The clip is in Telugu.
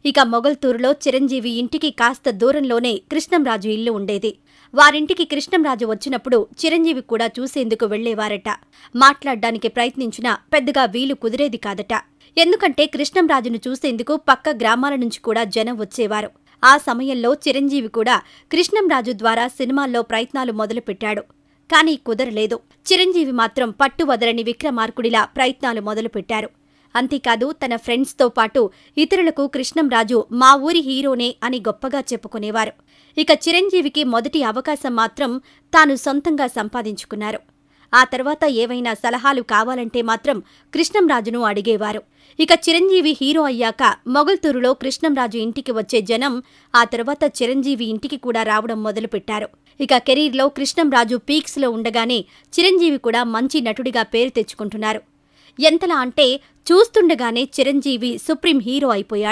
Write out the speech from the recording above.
ఇక మొగల్తూరులో చిరంజీవి ఇంటికి కాస్త దూరంలోనే కృష్ణంరాజు ఇల్లు ఉండేది. వారింటికి కృష్ణంరాజు వచ్చినప్పుడు చిరంజీవి కూడా చూసేందుకు వెళ్లేవారట. మాట్లాడ్డానికి ప్రయత్నించినా పెద్దగా వీలు కుదిరేది కాదట. ఎందుకంటే కృష్ణంరాజును చూసేందుకు పక్క గ్రామాల నుంచి కూడా జనం వచ్చేవారు. ఆ సమయంలో చిరంజీవి కూడా కృష్ణంరాజు ద్వారా సినిమాల్లో ప్రయత్నాలు మొదలుపెట్టాడు. కానీ కుదరలేదు. చిరంజీవి మాత్రం పట్టు వదలని విక్రమార్కుడిలా ప్రయత్నాలు మొదలుపెట్టారు. అంతేకాదు తన ఫ్రెండ్స్తో పాటు ఇతరులకు కృష్ణంరాజు మా ఊరి హీరోనే అని గొప్పగా చెప్పుకునేవారు. ఇక చిరంజీవికి మొదటి అవకాశం మాత్రం తాను సొంతంగా సంపాదించుకున్నారు. ఆ తర్వాత ఏవైనా సలహాలు కావాలంటే మాత్రం కృష్ణంరాజును అడిగేవారు. ఇక చిరంజీవి హీరో అయ్యాక మొగల్తూరులో కృష్ణంరాజు ఇంటికి వచ్చే జనం ఆ తర్వాత చిరంజీవి ఇంటికి కూడా రావడం మొదలుపెట్టారు. ఇక కెరీర్లో కృష్ణంరాజు పీక్స్లో ఉండగానే చిరంజీవి కూడా మంచి నటుడిగా పేరు తెచ్చుకుంటున్నారు. ఎంతలా అంటే చూస్తుండగానే చిరంజీవి సుప్రీం హీరో అయిపోయాడు.